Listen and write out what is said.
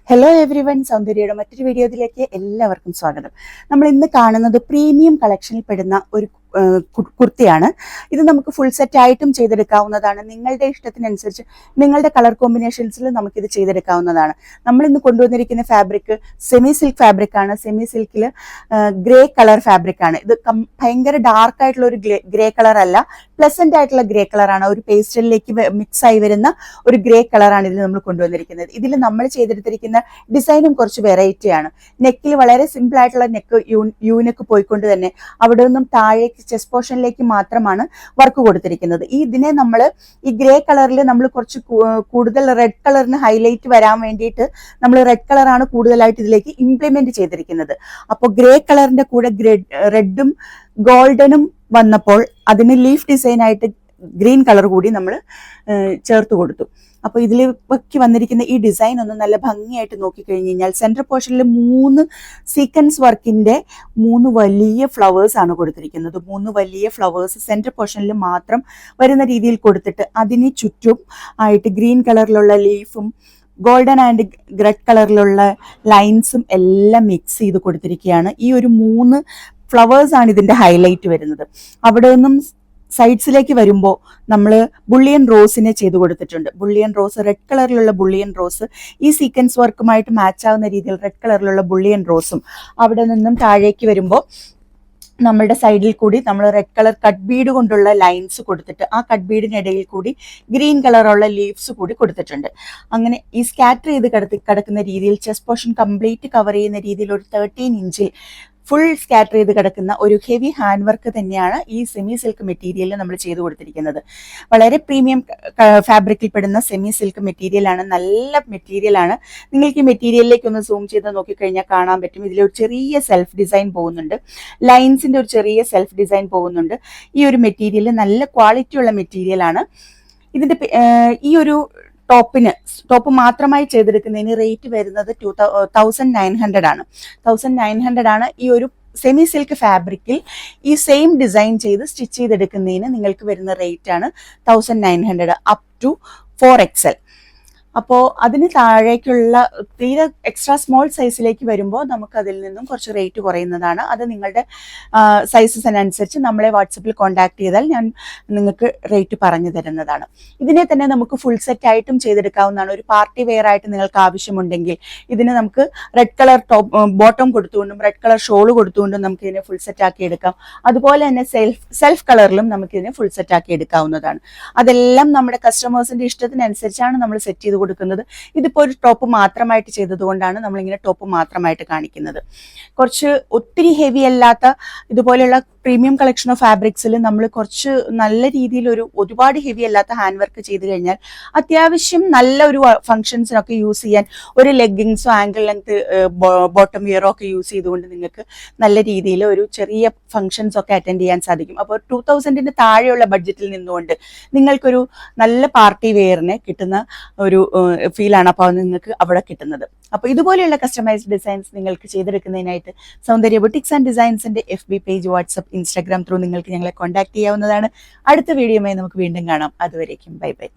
Hello every one, സൗന്ദര്യയുടെ മറ്റൊരു വീഡിയോയിലേക്ക് എല്ലാവർക്കും സ്വാഗതം. നമ്മൾ ഇന്ന് കാണുന്നത് പ്രീമിയം കളക്ഷനിൽ പെടുന്ന ഒരു കുർത്തിയാണ്. ഇത് നമുക്ക് ഫുൾ സെറ്റ് ആയിട്ടും ചെയ്തെടുക്കാവുന്നതാണ്. നിങ്ങളുടെ ഇഷ്ടത്തിനനുസരിച്ച് നിങ്ങളുടെ കളർ കോമ്പിനേഷൻസിൽ നമുക്കിത് ചെയ്തെടുക്കാവുന്നതാണ്. നമ്മൾ ഇന്ന് കൊണ്ടുവന്നിരിക്കുന്ന ഫാബ്രിക് സെമി സിൽക്ക് ഫാബ്രിക് ആണ്. സെമി സിൽക്കിൽ ഗ്രേ കളർ ഫാബ്രിക് ആണ്. ഇത് ഭയങ്കര ഡാർക്ക് ആയിട്ടുള്ള ഒരു ഗ്രേ കളർ അല്ല, പ്ലസന്റ് ആയിട്ടുള്ള ഗ്രേ കളറാണ്. ഒരു പേസ്റ്റലിലേക്ക് മിക്സ് ആയി വരുന്ന ഒരു ഗ്രേ കളറാണ് ഇതിൽ നമ്മൾ കൊണ്ടുവന്നിരിക്കുന്നത്. ഇതിൽ നമ്മൾ ചെയ്തെടുത്തിരിക്കുന്ന ഡിസൈനും കുറച്ച് വെറൈറ്റിയാണ്. നെക്കിൽ വളരെ സിമ്പിൾ ആയിട്ടുള്ള നെക്ക് യൂനെക്ക് പോയിക്കൊണ്ട് തന്നെ അവിടെ നിന്നും താഴേക്ക് ചെസ്റ്റ് പോർഷനിലേക്ക് മാത്രമാണ് വർക്ക് കൊടുത്തിരിക്കുന്നത്. ഇതിനെ നമ്മൾ ഈ ഗ്രേ കളറിൽ നമ്മൾ കുറച്ച് കൂടുതൽ റെഡ് കളറിന് ഹൈലൈറ്റ് വരാൻ വേണ്ടിയിട്ട് നമ്മൾ റെഡ് കളറാണ് കൂടുതലായിട്ട് ഇതിലേക്ക് ഇംപ്ലിമെന്റ് ചെയ്തിരിക്കുന്നത്. അപ്പോൾ ഗ്രേ കളറിന്റെ കൂടെ റെഡും ഗോൾഡനും വന്നപ്പോൾ അതിന് ലീഫ് ഡിസൈൻ ആയിട്ട് ഗ്രീൻ കളർ കൂടി നമ്മൾ ചേർത്ത് കൊടുത്തു. അപ്പോൾ ഇതിലേക്ക് വന്നിരിക്കുന്ന ഈ ഡിസൈൻ ഒന്ന് നല്ല ഭംഗിയായിട്ട് നോക്കിക്കഴിഞ്ഞ് കഴിഞ്ഞാൽ സെൻട്രൽ പോർഷനിൽ 3 സീക്വൻസ് വർക്കിന്റെ 3 വലിയ ഫ്ലവേഴ്സ് ആണ് കൊടുത്തിരിക്കുന്നത്. 3 വലിയ ഫ്ലവേഴ്സ് സെൻട്രൽ പോർഷനിൽ മാത്രം വരുന്ന രീതിയിൽ കൊടുത്തിട്ട് അതിന് ചുറ്റും ആയിട്ട് ഗ്രീൻ കളറിലുള്ള ലീഫും ഗോൾഡൻ ആൻഡ് റെഡ് കളറിലുള്ള ലൈൻസും എല്ലാം മിക്സ് ചെയ്ത് കൊടുത്തിരിക്കുകയാണ്. ഈ ഒരു 3 ഫ്ലവേഴ്സ് ആണ് ഇതിന്റെ ഹൈലൈറ്റ് വരുന്നത്. അവിടെ നിന്നും സൈഡ്സിലേക്ക് വരുമ്പോൾ നമ്മൾ ബുള്ളിയൻ റോസിനെ ചെയ്ത് കൊടുത്തിട്ടുണ്ട്. ബുള്ളിയൻ റോസ്, റെഡ് കളറിലുള്ള ബുള്ളിയൻ റോസ്, ഈ സീക്വൻസ് വർക്കുമായിട്ട് മാച്ച് ആവുന്ന രീതിയിൽ റെഡ് കളറിലുള്ള ബുള്ളിയൻ റോസും അവിടെ നിന്നും താഴേക്ക് വരുമ്പോൾ നമ്മളുടെ സൈഡിൽ കൂടി നമ്മൾ റെഡ് കളർ കട്ട് ബീഡ് കൊണ്ടുള്ള ലൈൻസ് കൊടുത്തിട്ട് ആ കട്ട് ബീഡിനിടയിൽ കൂടി ഗ്രീൻ കളറുള്ള ലീവ്സ് കൂടി കൊടുത്തിട്ടുണ്ട്. അങ്ങനെ ഈ സ്കാറ്റർ ചെയ്ത് കിടക്കുന്ന രീതിയിൽ ചെസ്റ്റ് പോർഷൻ കംപ്ലീറ്റ് കവർ ചെയ്യുന്ന രീതിയിൽ ഒരു 13 ഇഞ്ചിൽ ഫുൾ സ്കാറ്റർ ചെയ്ത് കിടക്കുന്ന ഒരു ഹെവി ഹാൻഡ് വർക്ക് തന്നെയാണ് ഈ സെമി സിൽക്ക് മെറ്റീരിയലിൽ നമ്മൾ ചെയ്തു കൊടുത്തിരിക്കുന്നത്. വളരെ പ്രീമിയം ഫാബ്രിക്കിൽ പെടുന്ന സെമി സിൽക്ക് മെറ്റീരിയലാണ്, നല്ല മെറ്റീരിയലാണ്. നിങ്ങൾക്ക് ഈ മെറ്റീരിയലിലേക്ക് ഒന്ന് സൂം ചെയ്ത് നോക്കിക്കഴിഞ്ഞാൽ കാണാൻ പറ്റും. ഇതിലൊരു ചെറിയ സെൽഫ് ഡിസൈൻ പോകുന്നുണ്ട്, ലൈൻസിന്റെ ഒരു ചെറിയ സെൽഫ് ഡിസൈൻ പോകുന്നുണ്ട്. ഈ ഒരു മെറ്റീരിയൽ നല്ല ക്വാളിറ്റി ഉള്ള മെറ്റീരിയലാണ്. ഇതിന്റെ ഈ ഒരു ടോപ്പ് മാത്രമായി ചെയ്തെടുക്കുന്നതിന് റേറ്റ് വരുന്നത് 1900 ആണ്. 1900 ആണ്. ഈ ഒരു സെമി സിൽക്ക് ഫാബ്രിക്കിൽ ഈ സെയിം ഡിസൈൻ ചെയ്ത് സ്റ്റിച്ച് ചെയ്തെടുക്കുന്നതിന് നിങ്ങൾക്ക് വരുന്ന റേറ്റ് ആണ് 1900 അപ് ടു 4XL. അപ്പോൾ അതിന് താഴേക്കുള്ള തീരെ എക്സ്ട്രാ സ്മോൾ സൈസിലേക്ക് വരുമ്പോൾ നമുക്ക് അതിൽ നിന്നും കുറച്ച് റേറ്റ് കുറയുന്നതാണ്. അത് നിങ്ങളുടെ സൈസസിനനുസരിച്ച് നമ്മളെ വാട്സപ്പിൽ കോൺടാക്ട് ചെയ്താൽ ഞാൻ നിങ്ങൾക്ക് റേറ്റ് പറഞ്ഞു തരുന്നതാണ്. ഇതിനെ തന്നെ നമുക്ക് ഫുൾ സെറ്റ് ആയിട്ടും ചെയ്തെടുക്കാവുന്നതാണ്. ഒരു പാർട്ടി വെയർ ആയിട്ട് നിങ്ങൾക്ക് ആവശ്യമുണ്ടെങ്കിൽ ഇതിന് നമുക്ക് റെഡ് കളർ ബോട്ടം കൊടുത്തുകൊണ്ടും റെഡ് കളർ ഷോൾ കൊടുത്തുകൊണ്ടും നമുക്ക് ഇതിനെ ഫുൾ സെറ്റ് ആക്കി എടുക്കാം. അതുപോലെ തന്നെ സെൽഫ് കളറിലും നമുക്ക് ഇതിനെ ഫുൾ സെറ്റ് ആക്കി എടുക്കാവുന്നതാണ്. അതെല്ലാം നമ്മുടെ കസ്റ്റമേഴ്സിന്റെ ഇഷ്ടത്തിനനുസരിച്ചാണ് നമ്മൾ സെറ്റ് ചെയ്ത് കൊടുക്കുന്നത്. ഇതിപ്പോ ഒരു ടോപ്പ് മാത്രമായിട്ട് ചെയ്തതുകൊണ്ടാണ് നമ്മളിങ്ങനെ ടോപ്പ് മാത്രമായിട്ട് കാണിക്കുന്നത്. കുറച്ച് ഒത്തിരി ഹെവി അല്ലാത്ത ഇതുപോലെയുള്ള പ്രീമിയം കളക്ഷൻ ഓഫ് ഫാബ്രിക്സിൽ നമ്മൾ കുറച്ച് നല്ല രീതിയിൽ ഒരുപാട് ഹെവി അല്ലാത്ത ഹാൻഡ് വർക്ക് ചെയ്ത് കഴിഞ്ഞാൽ അത്യാവശ്യം നല്ല ഒരു ഫംഗ്ഷൻസിനൊക്കെ യൂസ് ചെയ്യാൻ ഒരു ലെഗിങ്സോ ആംഗിൾ ലെങ്ത് ബോട്ടം വിയറോ ഒക്കെ യൂസ് ചെയ്തുകൊണ്ട് നിങ്ങൾക്ക് നല്ല രീതിയിൽ ഒരു ചെറിയ ഫംഗ്ഷൻസ് ഒക്കെ അറ്റൻഡ് ചെയ്യാൻ സാധിക്കും. അപ്പോൾ 2000 താഴെയുള്ള ബഡ്ജറ്റിൽ നിന്നുകൊണ്ട് നിങ്ങൾക്കൊരു നല്ല പാർട്ടി വെയറിന് കിട്ടുന്ന ഒരു ഫീലാണ് അപ്പോൾ നിങ്ങൾക്ക് അവിടെ കിട്ടുന്നത്. അപ്പോൾ ഇതുപോലെയുള്ള കസ്റ്റമൈസ്ഡ് ഡിസൈൻസ് നിങ്ങൾക്ക് ചെയ്തെടുക്കുന്നതിനായിട്ട് സൗന്ദര്യ ബുട്ടിക്സ് ആൻഡ് ഡിസൈൻസിന്റെ FB page, WhatsApp, Instagram through നിങ്ങൾക്ക് ഞങ്ങളെ കോൺടാക്ട് ചെയ്യാവുന്നതാണ്. അടുത്ത വീഡിയോയുമായി നമുക്ക് വീണ്ടും കാണാം. അതുവരേക്കും ബൈ ബൈ.